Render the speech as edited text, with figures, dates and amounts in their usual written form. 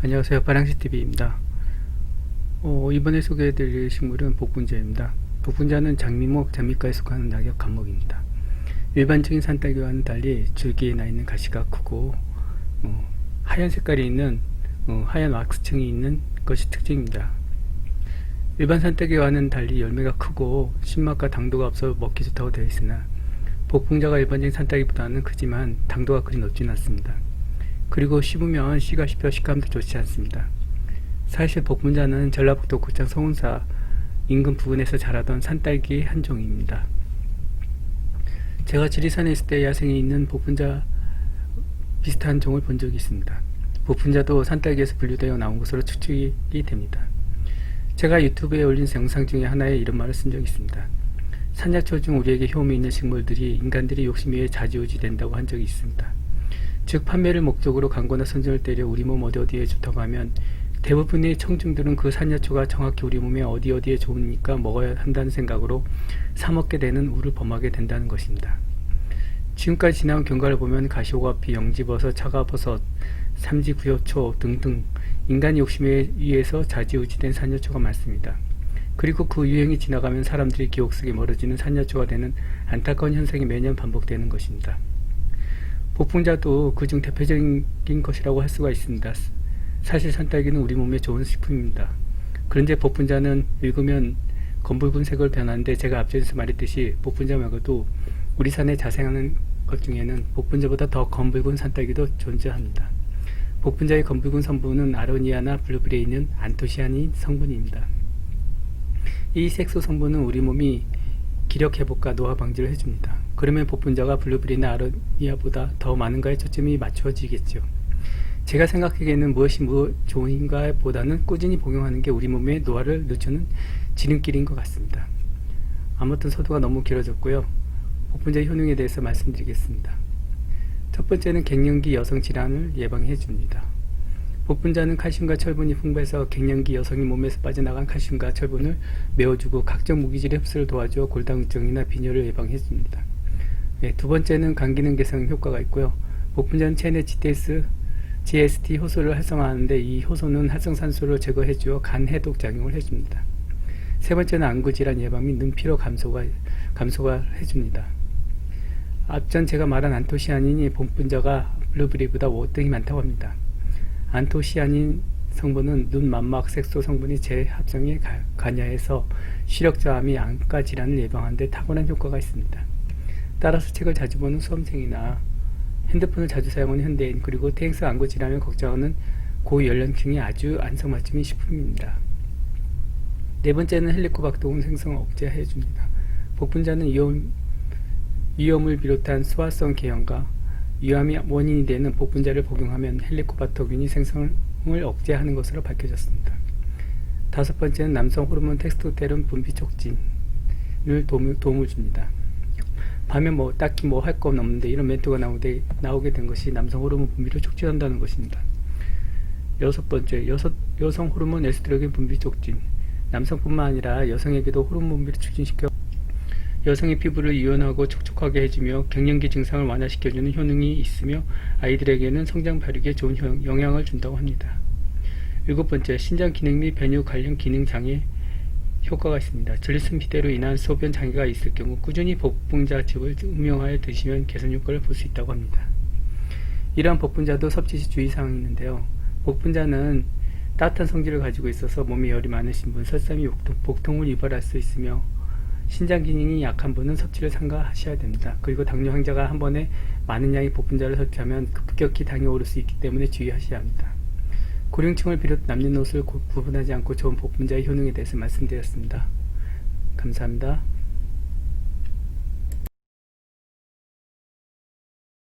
안녕하세요. 파랑시TV입니다. 이번에 소개해드릴 식물은 복분자입니다. 복분자는 장미목, 장미과에 속하는 낙엽 감목입니다. 일반적인 산딸기와는 달리 줄기에 나있는 가시가 크고 하얀 색깔이 있는 하얀 왁스층이 있는 것이 특징입니다. 일반 산딸기와는 달리 열매가 크고 신맛과 당도가 없어 먹기 좋다고 되어 있으나 복분자가 일반적인 산딸기보다는 크지만 당도가 그리 높지는 않습니다. 그리고 씹으면 씨가 씹혀 식감도 좋지 않습니다. 사실 복분자는 전라북도 고창 서운사 인근 부근에서 자라던 산딸기의 한 종입니다. 제가 지리산에 있을 때 야생에 있는 복분자 비슷한 종을 본 적이 있습니다. 복분자도 산딸기에서 분류되어 나온 것으로 추측이 됩니다. 제가 유튜브에 올린 영상 중에 하나에 이런 말을 쓴 적이 있습니다. 산야초 중 우리에게 효험이 있는 식물들이 인간들이 욕심 위에 좌지우지 된다고 한 적이 있습니다. 즉 판매를 목적으로 광고나 선전을 때려 우리 몸 어디에 좋다고 하면 대부분의 청중들은 그 산야초가 정확히 우리 몸에 어디에 좋으니까 먹어야 한다는 생각으로 사먹게 되는 우를 범하게 된다는 것입니다. 지금까지 지나온 경과를 보면 가시오가피, 영지버섯, 차가버섯, 삼지구효초 등등 인간 욕심에 의해서 좌지우지된 산야초가 많습니다. 그리고 그 유행이 지나가면 사람들이 기억 속에 멀어지는 산야초가 되는 안타까운 현상이 매년 반복되는 것입니다. 복분자도 그중 대표적인 것이라고 할 수가 있습니다. 사실 산딸기는 우리 몸에 좋은 식품입니다. 그런데 복분자는 읽으면 검붉은 색을 변하는데 제가 앞전에서 말했듯이 복분자 말고도 우리 산에 자생하는 것 중에는 복분자보다 더 검붉은 산딸기도 존재합니다. 복분자의 검붉은 성분은 아로니아나 블루베리에 있는 안토시아닌 성분입니다. 이 색소 성분은 우리 몸이 기력 회복과 노화 방지를 해줍니다. 그러면 복분자가 블루베리나 아로니아보다 더 많은가에 초점이 맞춰지겠죠. 제가 생각하기에는 무엇이 좋은가 보다는 꾸준히 복용하는 게 우리 몸의 노화를 늦추는 지름길인 것 같습니다. 아무튼 서두가 너무 길어졌고요. 복분자 효능에 대해서 말씀드리겠습니다. 첫 번째는 갱년기 여성 질환을 예방해 줍니다. 복분자는 칼슘과 철분이 풍부해서 갱년기 여성이 몸에서 빠져나간 칼슘과 철분을 메워주고 각종 무기질 흡수를 도와줘 골다공증이나 빈혈을 예방해 줍니다. 두 번째는 간 기능 개선 효과가 있고요. 복분자는 체내 GST 효소를 활성화하는데 이 효소는 활성산소를 제거해 주어 간 해독 작용을 해줍니다. 세 번째는 안구질환 예방 및 눈피로 감소가 해줍니다. 앞전 제가 말한 안토시아닌이 복분자가 블루베리보다 월등히 많다고 합니다. 안토시아닌 성분은 눈 망막 색소 성분이 재합성에 관여해서 시력 저하 및 안과 질환을 예방하는 데 탁월한 효과가 있습니다. 따라서 책을 자주 보는 수험생이나 핸드폰을 자주 사용하는 현대인 그리고 퇴행성 안구 질환을 걱정하는 고연령층이 아주 안성맞춤인 식품입니다. 네 번째는 헬리코박터 생성을 억제해 줍니다. 복분자는 위염을 비롯한 소화성 계염과 위암이 원인이 되는 복분자를 복용하면 헬리코박터균이 생성을 억제하는 것으로 밝혀졌습니다. 다섯 번째는 남성 호르몬 테스토스테론 분비 촉진을 도움을 줍니다. 밤에 딱히 할 건 없는데 이런 멘트가 나오게 된 것이 남성 호르몬 분비를 촉진한다는 것입니다. 여섯 번째, 여성 호르몬 에스트로겐 분비 촉진. 남성뿐만 아니라 여성에게도 호르몬 분비를 촉진시켜 여성의 피부를 유연하고 촉촉하게 해주며 갱년기 증상을 완화시켜주는 효능이 있으며 아이들에게는 성장 발육에 좋은 영향을 준다고 합니다. 일곱 번째, 신장 기능 및 변육 관련 기능 장애 효과가 있습니다. 전립선 비대로 인한 소변 장애가 있을 경우 꾸준히 복분자즙을 음용하여 드시면 개선 효과를 볼 수 있다고 합니다. 이러한 복분자도 섭취 시 주의사항이 있는데요. 복분자는 따뜻한 성질을 가지고 있어서 몸에 열이 많으신 분, 설사 및 복통을 유발할 수 있으며 신장 기능이 약한 분은 섭취를 삼가하셔야 됩니다. 그리고 당뇨 환자가 한 번에 많은 양의 복분자를 섭취하면 급격히 당이 오를 수 있기 때문에 주의하셔야 합니다. 고령층을 비롯 남녀노소를 구분하지 않고 좋은 복분자의 효능에 대해서 말씀드렸습니다. 감사합니다.